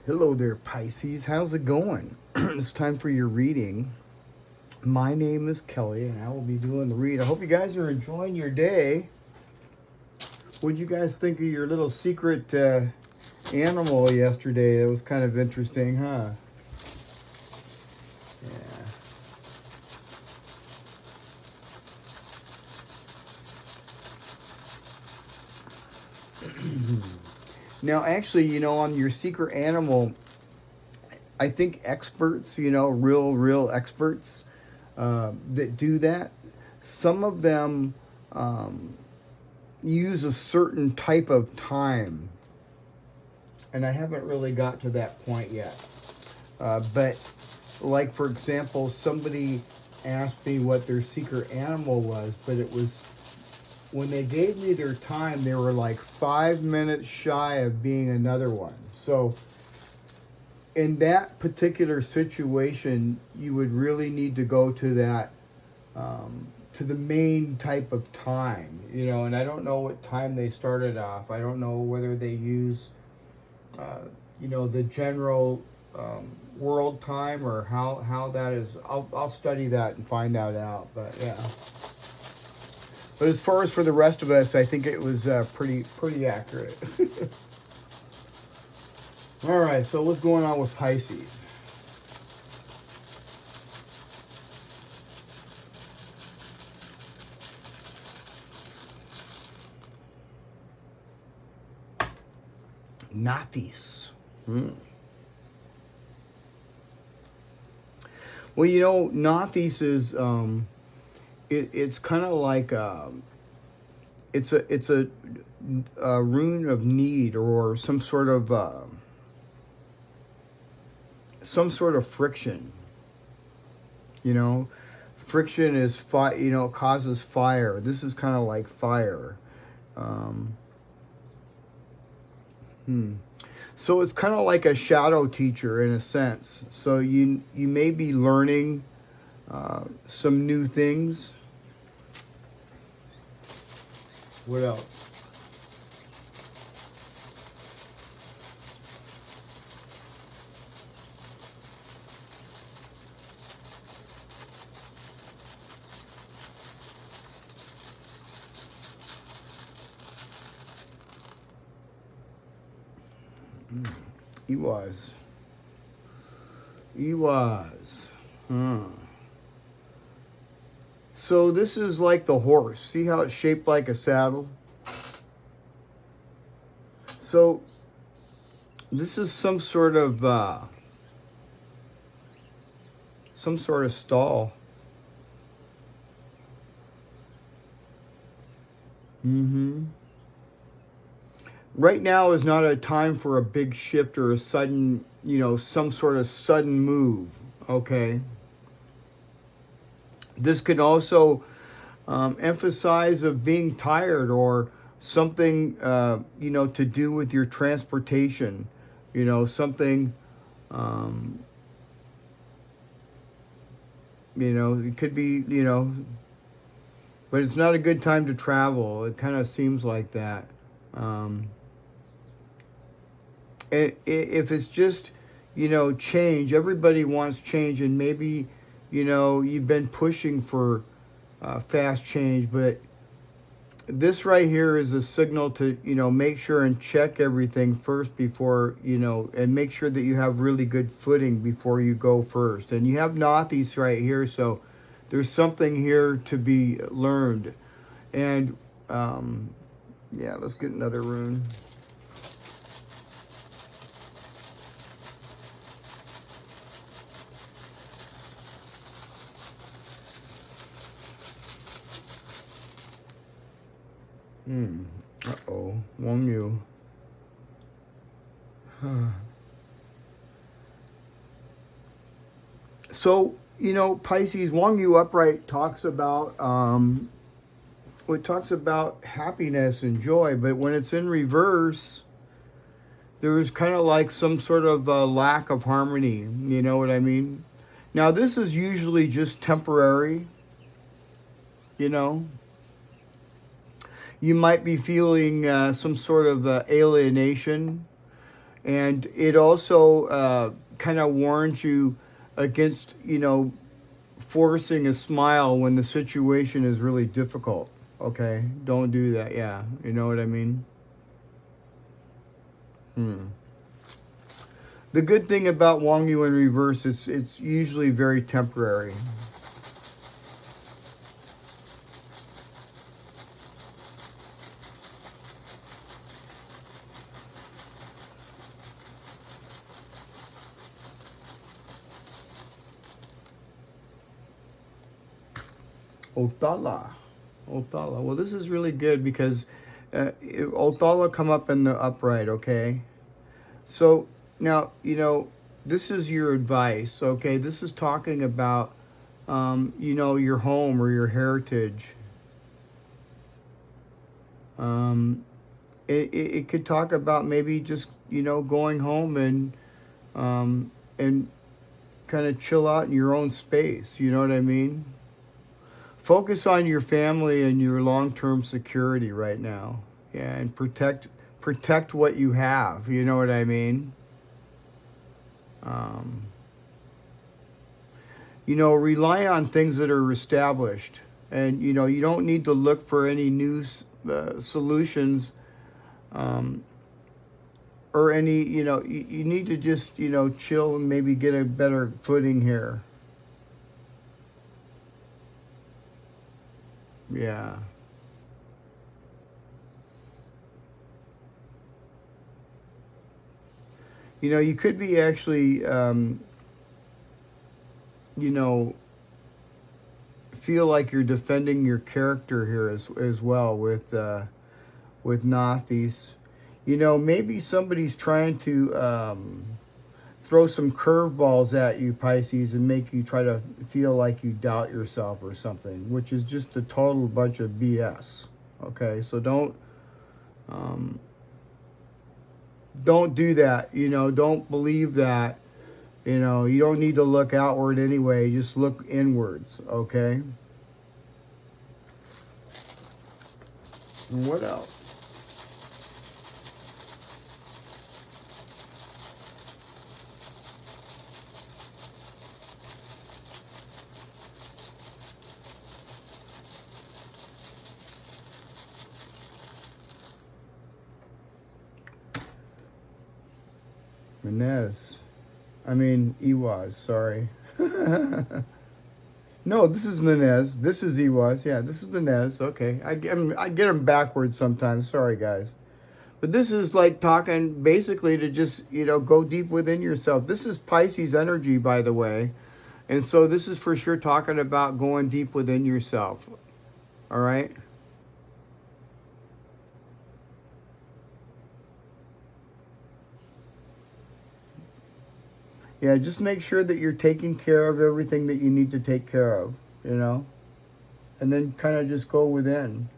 Hello there, Pisces. How's it going? It's time for your reading. My name is Kelly, and I will be doing the read. I hope you guys are enjoying your day. What'd you guys think of your little secret animal yesterday? It was kind of interesting, huh? Yeah. Now, actually, on your secret animal, I think experts, real experts that do that, some of them use a certain type of time. And I haven't really got to that point yet. But, like, for example, somebody asked me what their secret animal was, but it was when they gave me their time, they were like 5 minutes shy of being another one. So, in that particular situation, you would really need to go to that, to the main type of time, and I don't know what time they started off. I don't know whether they use, the general world time or how that is. I'll study that and find that out, but yeah. But as far as for the rest of us, I think it was pretty accurate. All right, so what's going on with Pisces? Nathis. Well, Nathis is it's kind of like it's a rune of need or some sort of friction. Friction is causes fire. This is kind of like fire. So it's kind of like a shadow teacher in a sense. So you may be learning some new things. What else? He was. He was. So this is like the horse. See how it's shaped like a saddle? So this is some sort of stall. Right now is not a time for a big shift or a sudden, some sort of sudden move. Okay. This could also emphasize of being tired or something, to do with your transportation. Something, it could be, but it's not a good time to travel. It kind of seems like that. If it's just, change, everybody wants change, and maybe, you've been pushing for fast change, but this right here is a signal to, make sure and check everything first before, and make sure that you have really good footing before you go first. And you have Nathis right here, so there's something here to be learned. And, yeah, let's get another rune. Uh-oh. Wong Yu. So, Pisces, Wong Yu upright talks about it talks about happiness and joy, but when it's in reverse, there's kind of like some sort of lack of harmony. You know what I mean? Now, this is usually just temporary. You might be feeling some sort of alienation. And it also kind of warns you against, forcing a smile when the situation is really difficult. Okay, don't do that. Yeah, you know what I mean? The good thing about Wang Yu in reverse is it's usually very temporary. Otala. Otala. Well, this is really good because Otala come up in the upright, okay? So now, this is your advice, okay? This is talking about, your home or your heritage. It could talk about maybe just, going home and kind of chill out in your own space. You know what I mean? Focus on your family and your long-term security right now. Yeah, and protect what you have. You know what I mean? Um, rely on things that are established, and you don't need to look for any new solutions, um, or any. You need to just chill and maybe get a better footing here. Yeah. You could be actually, you know, feel like you're defending your character here as well with Nathis. Maybe somebody's trying to throw some curveballs at you, Pisces, and make you try to feel like you doubt yourself or something, which is just a total bunch of BS. Okay, so um, don't do that. Don't believe that. You don't need to look outward anyway. Just look inwards. Okay. And what else? Menez. I mean, Iwaz, sorry. No, this is Menez. This is Iwaz. Yeah, this is Menez. Okay. I get them backwards sometimes. Sorry, guys. But this is like talking basically to just, go deep within yourself. This is Pisces energy, by the way. And so this is for sure talking about going deep within yourself. All right? Yeah, just make sure that you're taking care of everything that you need to take care of, and then kind of just go within.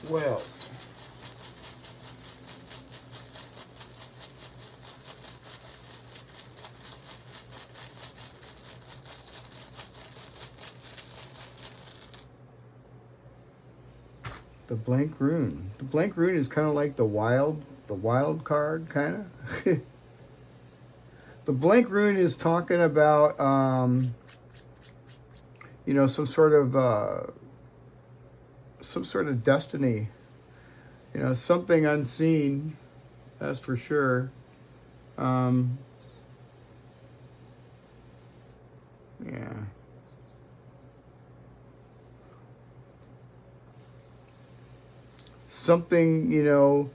What else? The blank rune. The blank rune is kind of like the wild card, kind of. The blank rune is talking about, some sort of destiny. Something unseen. That's for sure. Um, yeah. Something,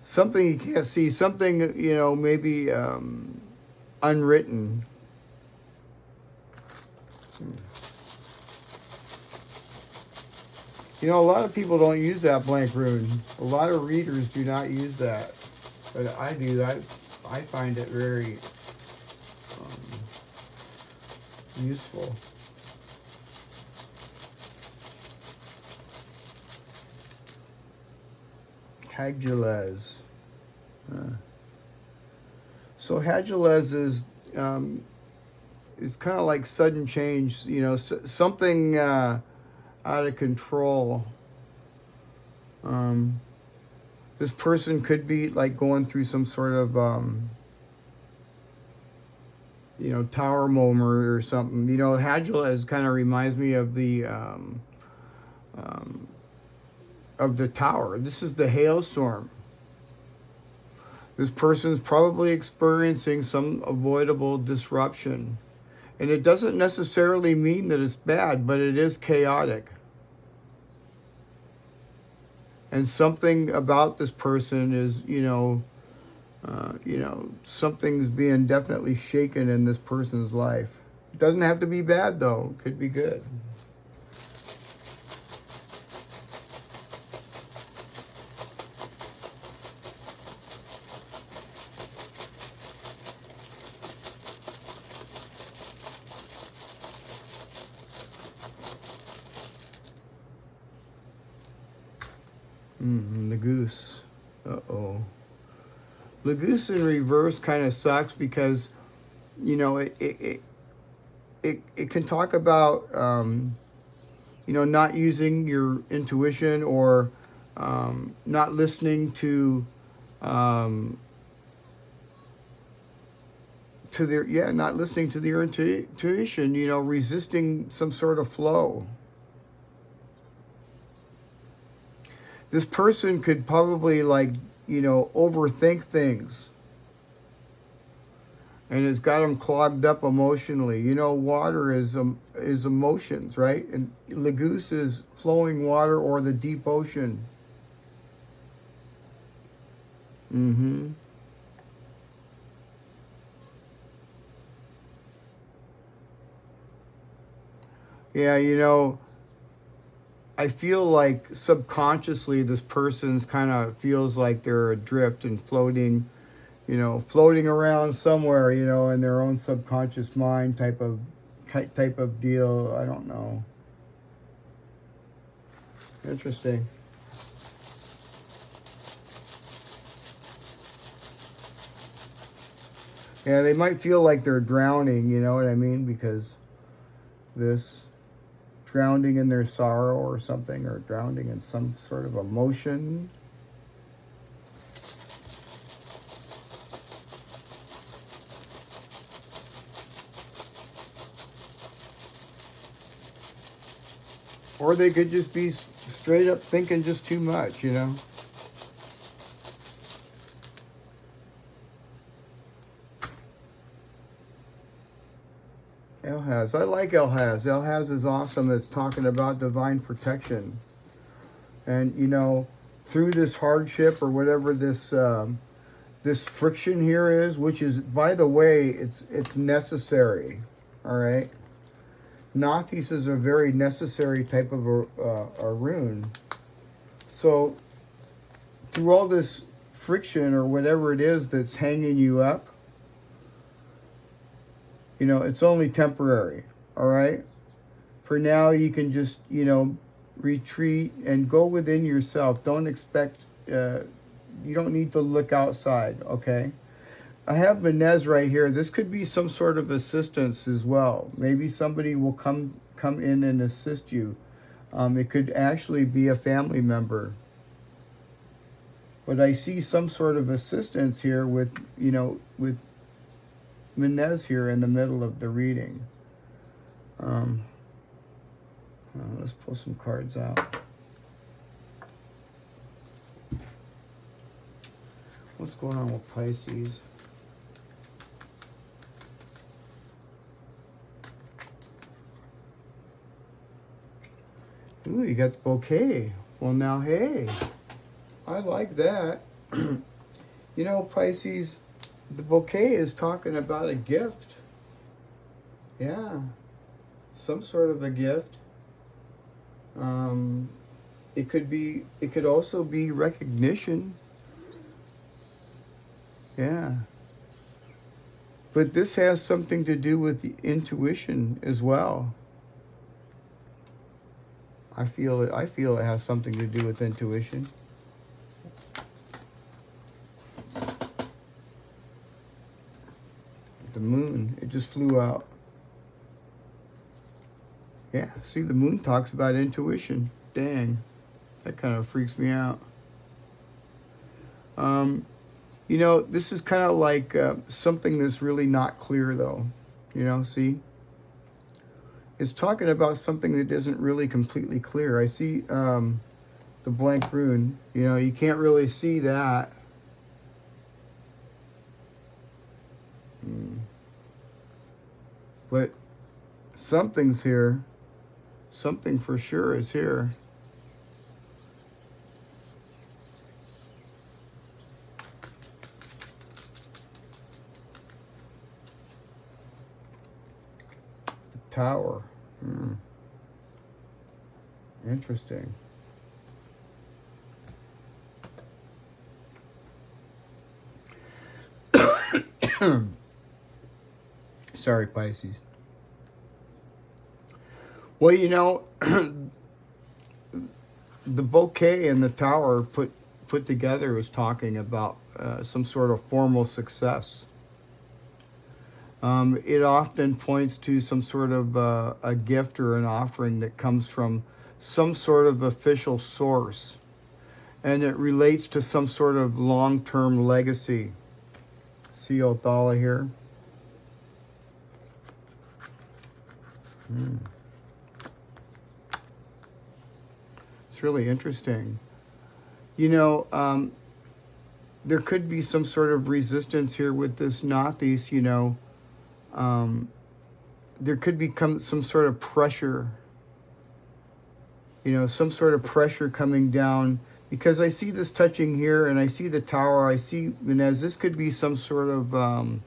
something you can't see, something, maybe unwritten. A lot of people don't use that blank rune. A lot of readers do not use that. But I do. I find it very useful. Hagilez. So Hagilez is kind of like sudden change. Something out of control. This person could be like going through some sort of, tower moment or something. Hadjila kind of reminds me of the tower. This is the hailstorm. This person's probably experiencing some avoidable disruption. And it doesn't necessarily mean that it's bad, but it is chaotic. And something about this person is, something's being definitely shaken in this person's life. It doesn't have to be bad, though. It could be good. The goose. Uh-oh. The goose in reverse kind of sucks because, it can talk about, not using your intuition or not listening to not listening to your intuition, resisting some sort of flow. This person could probably overthink things. And it's got them clogged up emotionally. Water is emotions, right? And Lagoose is flowing water or the deep ocean. Yeah, I feel like subconsciously this person's kind of feels like they're adrift and floating around somewhere, in their own subconscious mind type of deal. I don't know. Interesting. Yeah, they might feel like they're drowning, you know what I mean? Because this drowning in their sorrow or something, or drowning in some sort of emotion. Or they could just be straight up thinking just too much, Elhaz. I like Elhaz. Elhaz is awesome. It's talking about divine protection. And, through this hardship or whatever this this friction here is, which is, by the way, it's necessary, all right? Nathis is a very necessary type of a rune. So through all this friction or whatever it is that's hanging you up, it's only temporary, all right? For now, you can just, retreat and go within yourself. Don't expect, you don't need to look outside, okay? I have Menez right here. This could be some sort of assistance as well. Maybe somebody will come in and assist you. It could actually be a family member. But I see some sort of assistance here with Menez here in the middle of the reading. Let's pull some cards out. What's going on with Pisces? Ooh, you got the bouquet. Well, now, hey, I like that. Pisces, the bouquet is talking about a gift. Yeah, some sort of a gift. It could also be recognition. Yeah. But this has something to do with the intuition as well. I feel it has something to do with intuition. The moon, it just flew out. Yeah, see, the moon talks about intuition. Dang. That kind of freaks me out. This is kind of like something that's really not clear, though. See? It's talking about something that isn't really completely clear. I see the blank rune. You can't really see that. But something's here. Something for sure is here. The Tower. Interesting. Sorry, Pisces. Well, the bouquet and the tower put together is talking about some sort of formal success. It often points to some sort of a gift or an offering that comes from some sort of official source. And it relates to some sort of long-term legacy. See Othala here? It's really interesting. There could be some sort of resistance here with this Nathis, there could become some sort of pressure, some sort of pressure coming down, because I see this touching here and I see the tower, and as this could be some sort of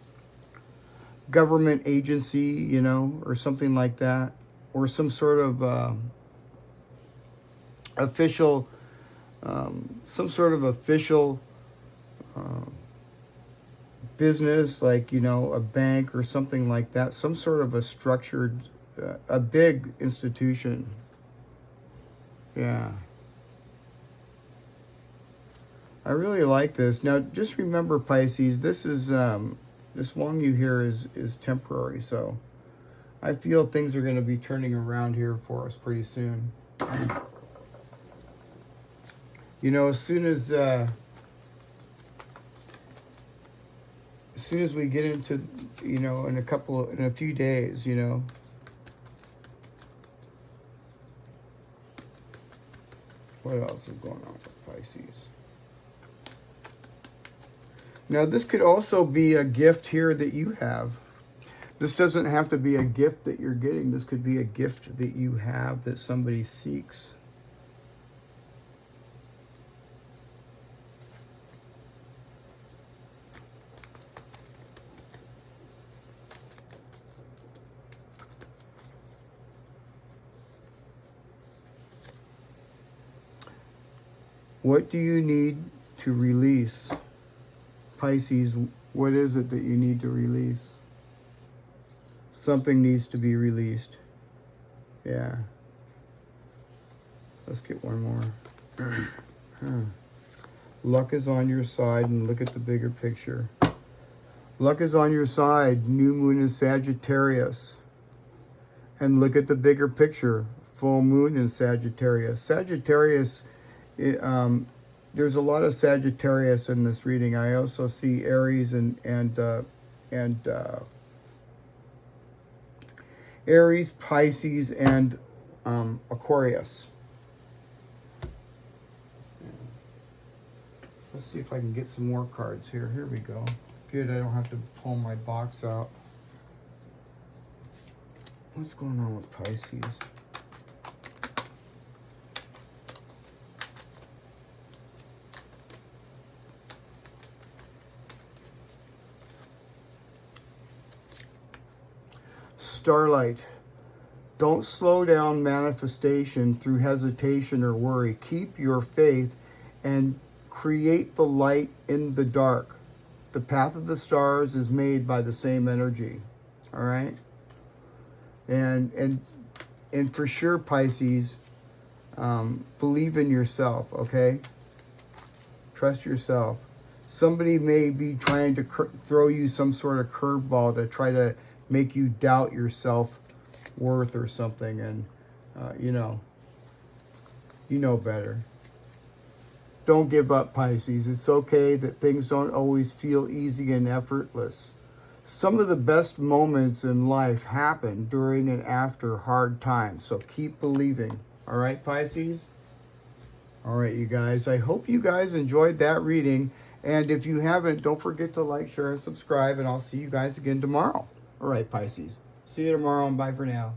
government agency, or something like that, or some sort of official, business, like, a bank or something like that, some sort of a structured, a big institution. Yeah. I really like this. Now, just remember, Pisces, this is, this Wang Yu here is temporary, so I feel things are going to be turning around here for us pretty soon. As soon as we get into, in a few days, what else is going on with Pisces? Now, this could also be a gift here that you have. This doesn't have to be a gift that you're getting. This could be a gift that you have that somebody seeks. What do you need to release? Pisces, what is it that you need to release? Something needs to be released. Yeah. Let's get one more. Luck is on your side, and look at the bigger picture. Luck is on your side. New moon in Sagittarius. And look at the bigger picture. Full moon in Sagittarius. Sagittarius, there's a lot of Sagittarius in this reading. I also see Aries and Aries, Pisces, and Aquarius. Let's see if I can get some more cards here. Here we go. Good, I don't have to pull my box out. What's going on with Pisces? Starlight. Don't slow down manifestation through hesitation or worry. Keep your faith and create the light in the dark. The path of the stars is made by the same energy. All right? And for sure, Pisces, believe in yourself, okay? Trust yourself. Somebody may be trying to throw you some sort of curveball to try to make you doubt your self-worth or something, and you know better. Don't give up, Pisces. It's okay that things don't always feel easy and effortless. Some of the best moments in life happen during and after hard times, so keep believing. All right, Pisces? All right, you guys. I hope you guys enjoyed that reading. And if you haven't, don't forget to like, share, and subscribe. And I'll see you guys again tomorrow. All right, Pisces. See you tomorrow, and bye for now.